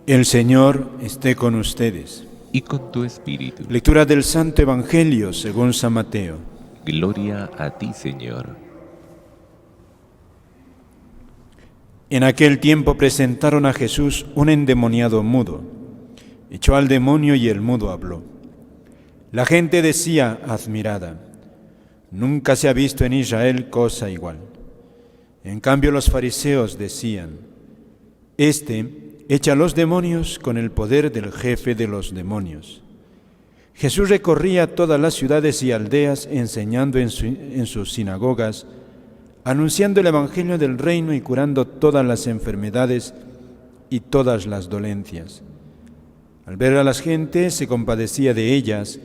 El Señor esté con ustedes. Y con tu espíritu. Lectura del Santo Evangelio según San Mateo. Gloria a ti, Señor. En aquel tiempo presentaron a Jesús un endemoniado mudo. Echó al demonio y el mudo habló. La gente decía, admirada, nunca se ha visto en Israel cosa igual. En cambio los fariseos decían, este echa los demonios con el poder del jefe de los demonios. Jesús recorría todas las ciudades y aldeas enseñando en sus sinagogas, anunciando el evangelio del reino y curando todas las enfermedades y todas las dolencias. Al ver a las gentes se compadecía de ellas,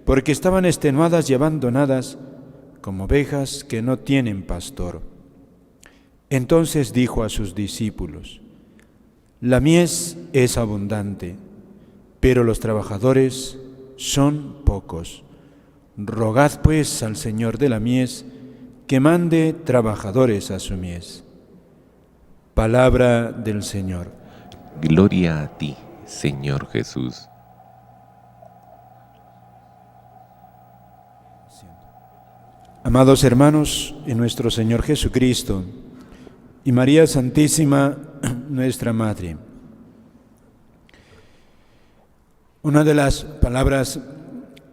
porque estaban extenuadas y abandonadas como ovejas que no tienen pastor. Entonces dijo a sus discípulos, la mies es abundante, pero los trabajadores son pocos. Rogad pues al Señor de la mies que mande trabajadores a su mies. Palabra del Señor. Gloria a ti, Señor Jesús. Amados hermanos, en nuestro Señor Jesucristo y María Santísima, nuestra Madre. Una de las palabras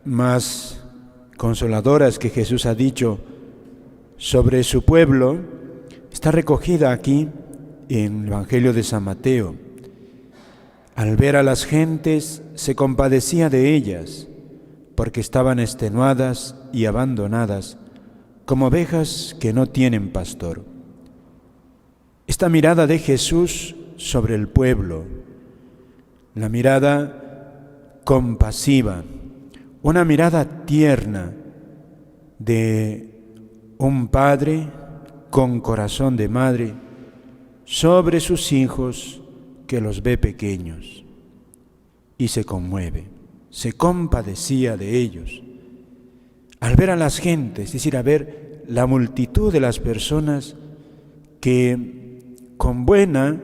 más consoladoras que Jesús ha dicho sobre su pueblo está recogida aquí en el Evangelio de San Mateo. Al ver a las gentes se compadecía de ellas, porque estaban extenuadas y abandonadas, como ovejas que no tienen pastor. Esta mirada de Jesús sobre el pueblo, la mirada compasiva, una mirada tierna de un padre con corazón de madre sobre sus hijos que los ve pequeños y se conmueve, se compadecía de ellos. Al ver a las gentes, es decir, a ver la multitud de las personas que con buena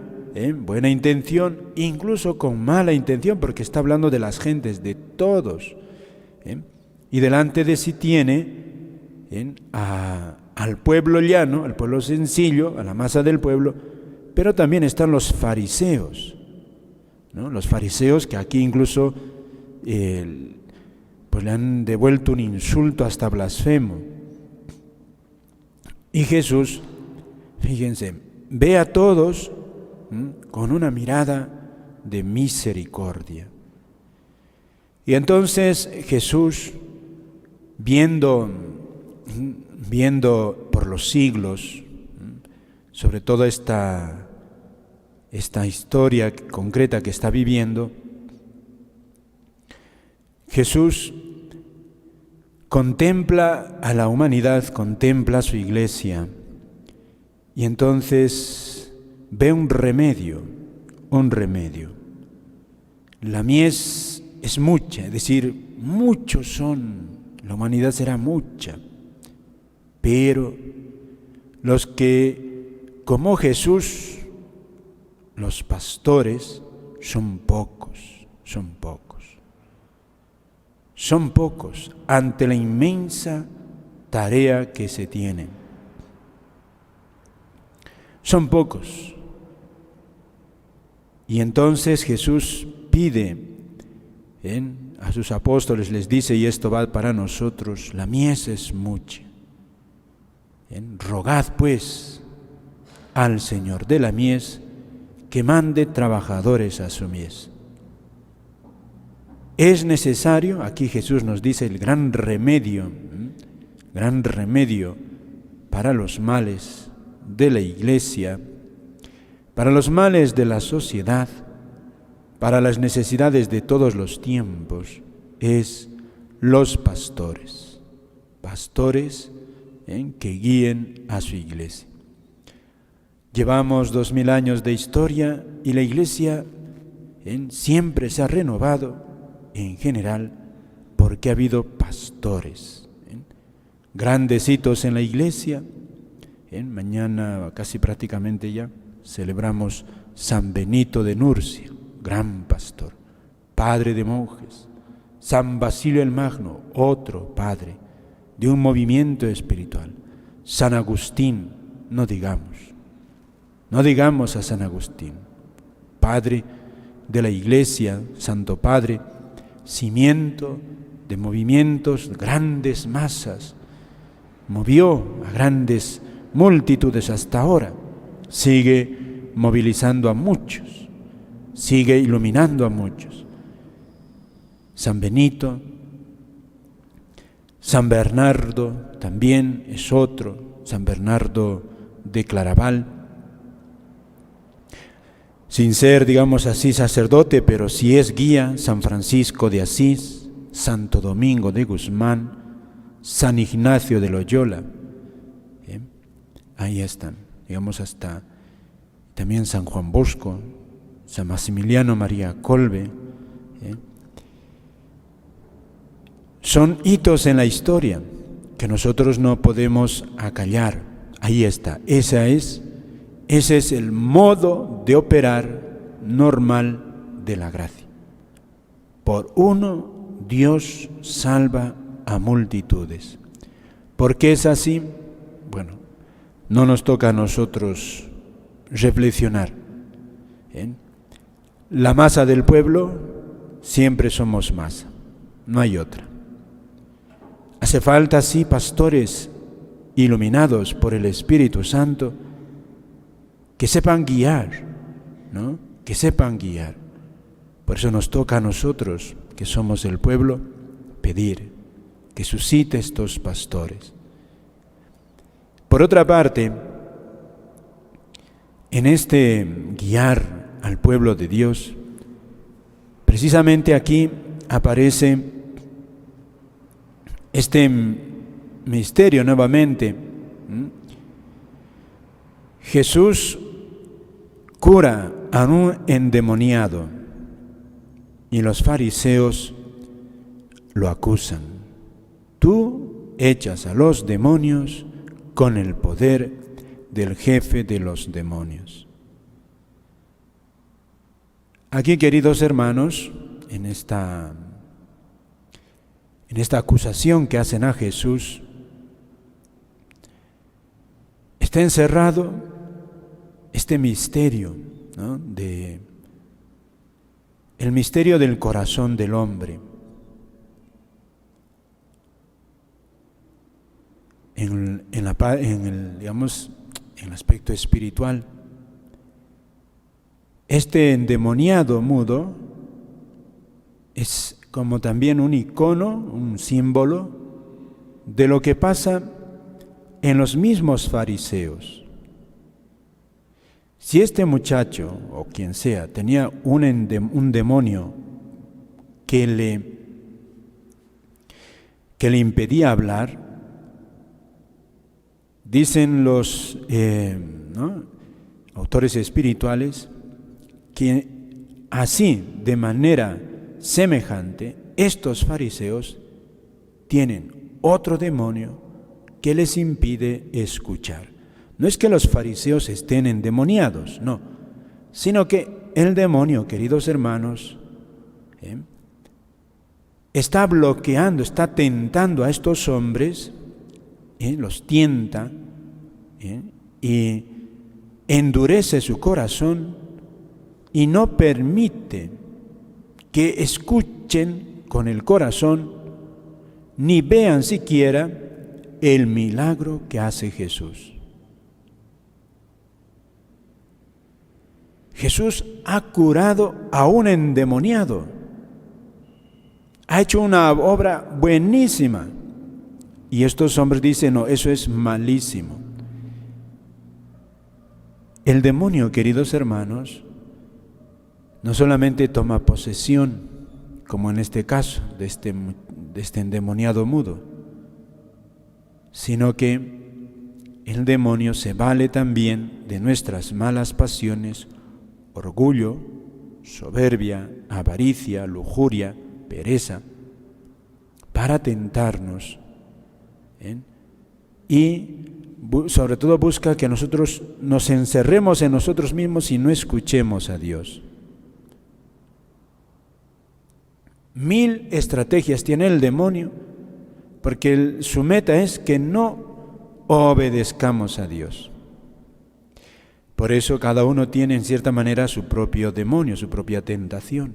intención, incluso con mala intención, porque está hablando de las gentes, de todos, y delante de sí tiene al pueblo llano, al pueblo sencillo, a la masa del pueblo, pero también están los fariseos, ¿no? Los fariseos que aquí incluso pues le han devuelto un insulto hasta blasfemo. Y Jesús, fíjense, ve a todos con una mirada de misericordia. Y entonces Jesús, viendo por los siglos, sobre todo esta historia concreta que está viviendo, Jesús contempla a la humanidad, contempla a su iglesia, y entonces ve un remedio. La mies es mucha, es decir, muchos son, la humanidad será mucha, pero los que, como Jesús, los pastores, son pocos. Son pocos ante la inmensa tarea que se tiene. Son pocos. Y entonces Jesús pide a sus apóstoles, les dice, y esto va para nosotros, la mies es mucha. Rogad pues al Señor de la mies que mande trabajadores a su mies. Es necesario, aquí Jesús nos dice el gran remedio para los males de la iglesia, para los males de la sociedad, para las necesidades de todos los tiempos, es los pastores que guíen a su iglesia. Llevamos 2000 años de historia y la iglesia siempre se ha renovado en general porque ha habido pastores, grandes hitos en la iglesia. Mañana casi prácticamente ya celebramos San Benito de Nurcia, gran pastor, padre de monjes. San Basilio el Magno, otro padre de un movimiento espiritual. San Agustín, no digamos a San Agustín, padre de la Iglesia, Santo Padre, cimiento de movimientos, grandes masas, movió a grandes multitudes hasta ahora, sigue movilizando a muchos, sigue iluminando a muchos. San Benito, San Bernardo también es otro, San Bernardo de Claraval, sin ser, digamos así, sacerdote, pero sí es guía, San Francisco de Asís, Santo Domingo de Guzmán, San Ignacio de Loyola. Ahí están, digamos, hasta también San Juan Bosco, San Maximiliano María Kolbe. Son hitos en la historia que nosotros no podemos acallar. Ahí está, ese es el modo de operar normal de la gracia. Por uno, Dios salva a multitudes. ¿Por qué es así? Bueno, no nos toca a nosotros reflexionar. La masa del pueblo, siempre somos masa, no hay otra. Hace falta, sí, pastores iluminados por el Espíritu Santo que sepan guiar, ¿no? Que sepan guiar. Por eso nos toca a nosotros, que somos el pueblo, pedir que suscite estos pastores. Por otra parte, en este guiar al pueblo de Dios, precisamente aquí aparece este misterio nuevamente. Jesús cura a un endemoniado y los fariseos lo acusan. Tú echas a los demonios con el poder del jefe de los demonios. Aquí, queridos hermanos, en esta acusación que hacen a Jesús, está encerrado este misterio, ¿no? El misterio del corazón del hombre. En el aspecto espiritual, este endemoniado mudo es como también un icono, un símbolo de lo que pasa en los mismos fariseos. Si este muchacho, o quien sea, tenía un demonio que le impedía hablar, dicen los autores espirituales que así, de manera semejante, estos fariseos tienen otro demonio que les impide escuchar. No es que los fariseos estén endemoniados, no, sino que el demonio, queridos hermanos, está bloqueando, está tentando a estos hombres, los tienta y endurece su corazón y no permite que escuchen con el corazón ni vean siquiera el milagro que hace Jesús. Jesús ha curado a un endemoniado, ha hecho una obra buenísima. Y estos hombres dicen, no, eso es malísimo. El demonio, queridos hermanos, no solamente toma posesión, como en este caso, de este endemoniado mudo, sino que el demonio se vale también de nuestras malas pasiones, orgullo, soberbia, avaricia, lujuria, pereza, para tentarnos. Y sobre todo busca que nosotros nos encerremos en nosotros mismos y no escuchemos a Dios. 1000 estrategias tiene el demonio, porque su meta es que no obedezcamos a Dios. Por eso cada uno tiene en cierta manera su propio demonio, su propia tentación.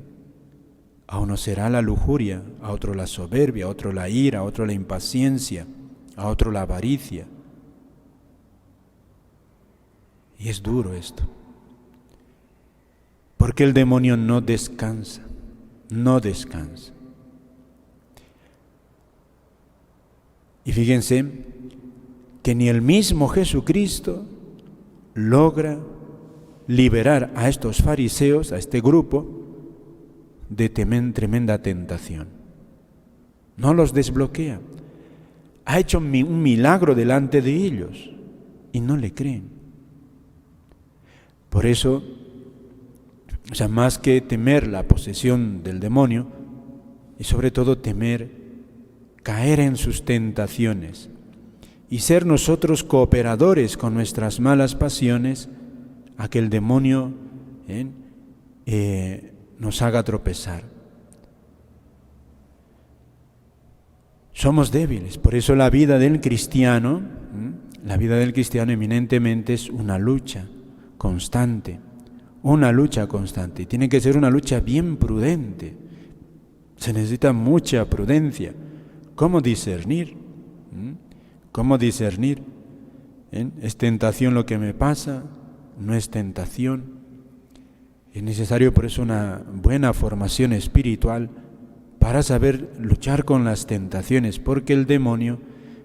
A uno será la lujuria, a otro la soberbia, a otro la ira, a otro la impaciencia, a otro la avaricia. Y es duro esto, porque el demonio no descansa, no descansa. Y fíjense que ni el mismo Jesucristo logra liberar a estos fariseos, a este grupo, de tremenda tentación. No los desbloquea. Ha hecho un milagro delante de ellos y no le creen. Por eso, más que temer la posesión del demonio, y sobre todo temer caer en sus tentaciones y ser nosotros cooperadores con nuestras malas pasiones a que el demonio nos haga tropezar. Somos débiles, por eso la vida del cristiano eminentemente es una lucha constante, Tiene que ser una lucha bien prudente. Se necesita mucha prudencia. ¿Cómo discernir? ¿Cómo discernir? ¿Es tentación lo que me pasa? ¿No es tentación? Es necesario por eso una buena formación espiritual para saber luchar con las tentaciones, porque el demonio,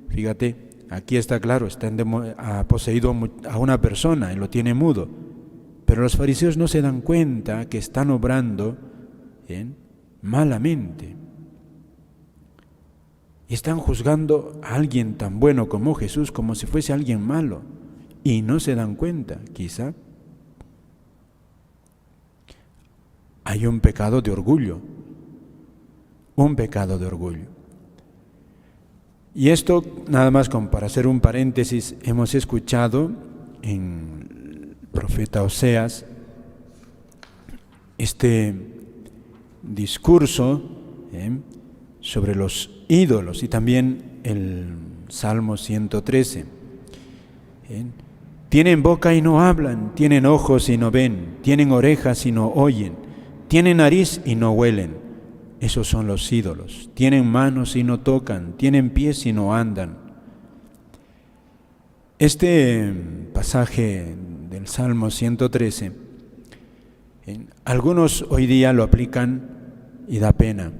fíjate, aquí está claro, ha poseído a una persona y lo tiene mudo, pero los fariseos no se dan cuenta que están obrando malamente. Y están juzgando a alguien tan bueno como Jesús como si fuese alguien malo, y no se dan cuenta, quizá. Hay un pecado de orgullo, Y esto, nada más como para hacer un paréntesis, hemos escuchado en el profeta Oseas este discurso sobre los ídolos y también el Salmo 113. Tienen boca y no hablan, tienen ojos y no ven, tienen orejas y no oyen. Tienen nariz y no huelen, esos son los ídolos. Tienen manos y no tocan, tienen pies y no andan. Este pasaje del Salmo 113, algunos hoy día lo aplican y da pena.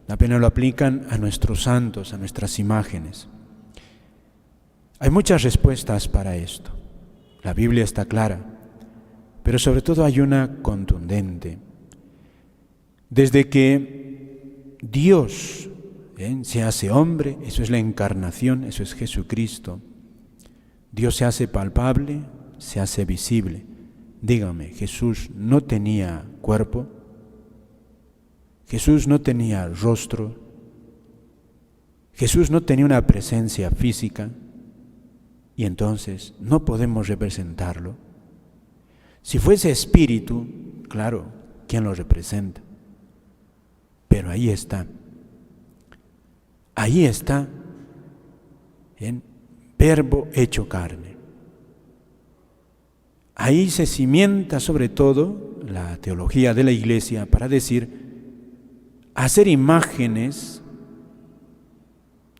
Da pena lo aplican a nuestros santos, a nuestras imágenes. Hay muchas respuestas para esto. La Biblia está clara, pero sobre todo hay una contundente. Desde que Dios se hace hombre, eso es la encarnación, eso es Jesucristo. Dios se hace palpable, se hace visible. Dígame, ¿Jesús no tenía cuerpo? ¿Jesús no tenía rostro? ¿Jesús no tenía una presencia física? Y entonces no podemos representarlo. Si fuese espíritu, claro, ¿quién lo representa? Pero ahí está, Verbo hecho carne. Ahí se cimienta sobre todo la teología de la Iglesia para decir, hacer imágenes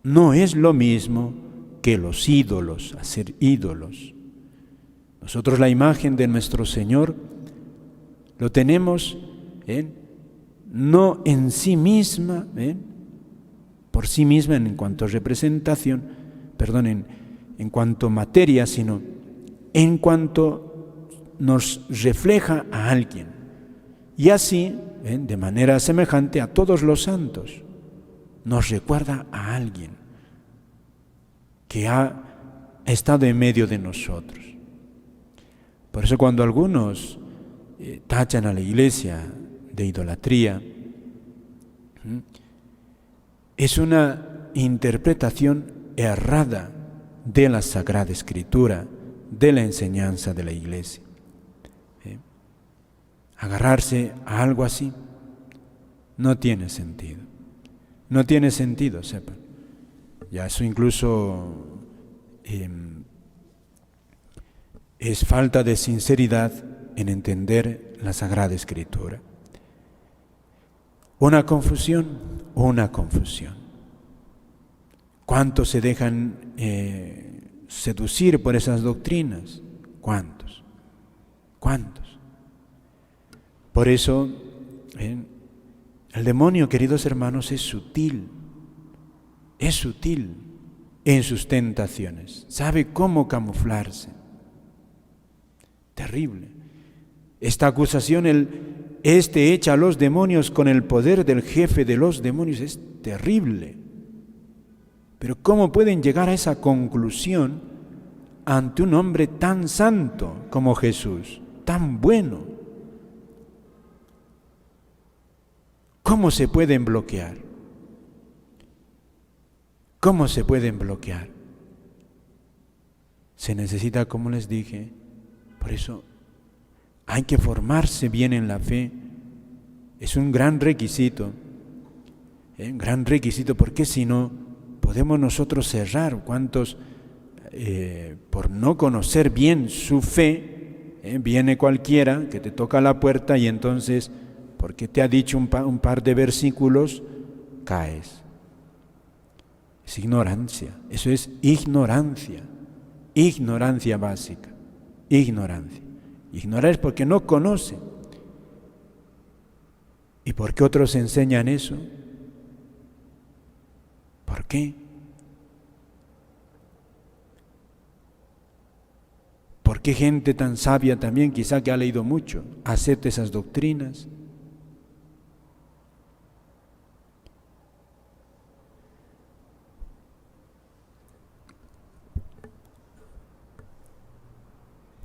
no es lo mismo que los ídolos, hacer ídolos. Nosotros la imagen de nuestro Señor lo tenemos no en sí misma, por sí misma en cuanto a representación, en cuanto a materia, sino en cuanto nos refleja a alguien. Y así, de manera semejante a todos los santos, nos recuerda a alguien que ha estado en medio de nosotros. Por eso cuando algunos tachan a la Iglesia de idolatría, es una interpretación errada de la Sagrada Escritura, de la enseñanza de la Iglesia. Agarrarse a algo así No tiene sentido. No tiene sentido, sepan. Ya eso incluso es falta de sinceridad en entender la Sagrada Escritura. Una confusión. ¿Cuántos se dejan seducir por esas doctrinas? ¿Cuántos? Por eso, el demonio, queridos hermanos, es sutil en sus tentaciones, sabe cómo camuflarse. Terrible. Esta acusación, echa a los demonios con el poder del jefe de los demonios, es terrible. Pero ¿cómo pueden llegar a esa conclusión ante un hombre tan santo como Jesús, tan bueno? ¿Cómo se pueden bloquear? Se necesita, como les dije, por eso hay que formarse bien en la fe. Es un gran requisito, porque si no, podemos nosotros cerrar. ¿Cuántos, por no conocer bien su fe, viene cualquiera que te toca la puerta y entonces, porque te ha dicho un par de versículos, caes? Es ignorancia, eso es ignorancia básica, ignorancia. Ignorar es porque no conoce. ¿Y por qué otros enseñan eso? ¿Por qué? ¿Por qué gente tan sabia también, quizá que ha leído mucho, acepta esas doctrinas?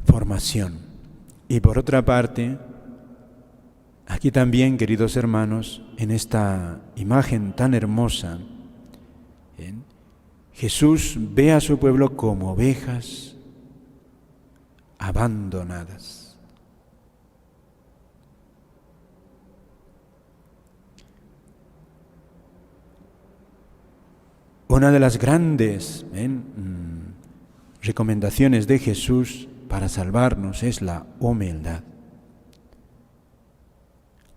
Formación. Y por otra parte, aquí también, queridos hermanos, en esta imagen tan hermosa, Jesús ve a su pueblo como ovejas abandonadas. Una de las grandes recomendaciones de Jesús para salvarnos es la humildad.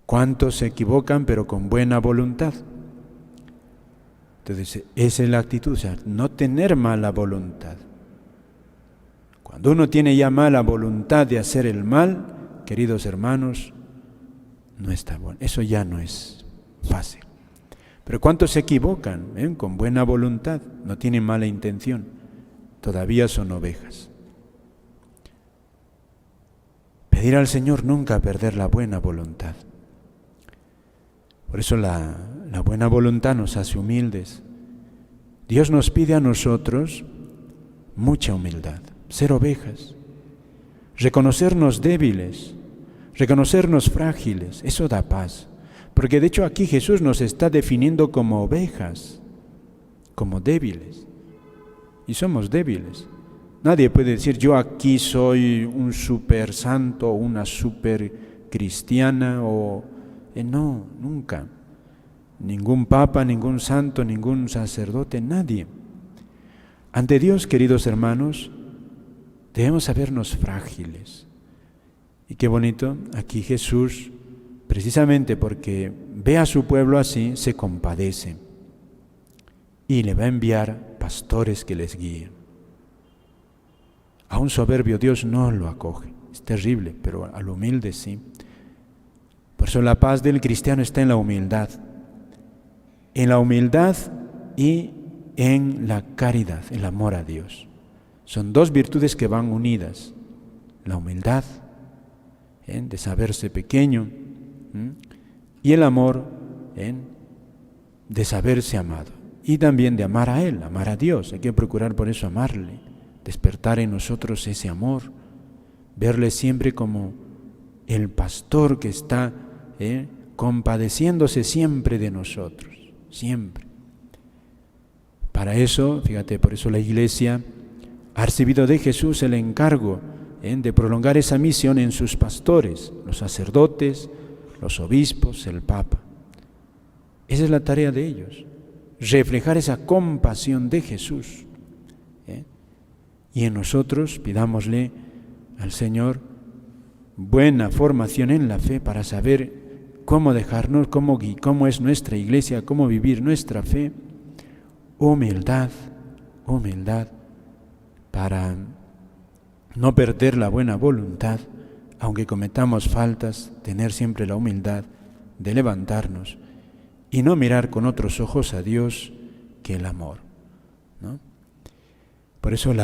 ¿Cuántos se equivocan pero con buena voluntad? Entonces, esa es la actitud, o sea, no tener mala voluntad. Cuando uno tiene ya mala voluntad de hacer el mal, queridos hermanos, no está bueno. Eso ya no es fácil. Pero ¿cuántos se equivocan con buena voluntad? No tienen mala intención. Todavía son ovejas. Pedir al Señor nunca perder la buena voluntad. Por eso la buena voluntad nos hace humildes. Dios nos pide a nosotros mucha humildad, ser ovejas, reconocernos débiles, reconocernos frágiles. Eso da paz. Porque de hecho aquí Jesús nos está definiendo como ovejas, como débiles. Y somos débiles. Nadie puede decir, yo aquí soy un super santo o una super cristiana o... no, nunca. Ningún papa, ningún santo, ningún sacerdote, nadie. Ante Dios, queridos hermanos, debemos sabernos frágiles. Y qué bonito, aquí Jesús, precisamente porque ve a su pueblo así, se compadece y le va a enviar pastores que les guíen. A un soberbio Dios no lo acoge, es terrible, pero al humilde sí. Por eso la paz del cristiano está en la humildad y en la caridad, el amor a Dios. Son dos virtudes que van unidas, la humildad, de saberse pequeño, y el amor, de saberse amado, y también de amar a Él, amar a Dios. Hay que procurar por eso amarle, despertar en nosotros ese amor, verle siempre como el pastor que está compadeciéndose siempre de nosotros, siempre. Para eso, fíjate, por eso la Iglesia ha recibido de Jesús el encargo de prolongar esa misión en sus pastores, los sacerdotes, los obispos, el Papa. Esa es la tarea de ellos, reflejar esa compasión de Jesús. Y en nosotros pidámosle al Señor buena formación en la fe para saber cómo dejarnos, cómo es nuestra iglesia, cómo vivir nuestra fe. Humildad para no perder la buena voluntad, aunque cometamos faltas, tener siempre la humildad de levantarnos y no mirar con otros ojos a Dios que el amor, ¿no? Por eso el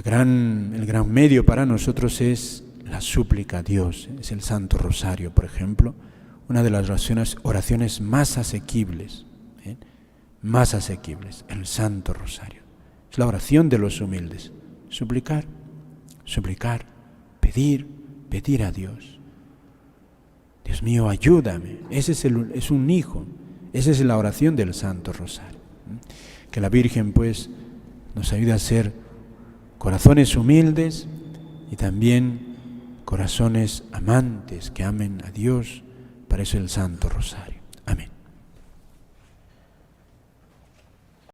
gran medio para nosotros es la súplica a Dios, es el Santo Rosario, por ejemplo, una de las oraciones más asequibles, el Santo Rosario. Es la oración de los humildes, suplicar, pedir a Dios. Dios mío, ayúdame. Ese es un hijo, esa es la oración del Santo Rosario. Que la Virgen, pues, nos ayude a ser corazones humildes y también corazones amantes que amen a Dios. Para eso el Santo Rosario.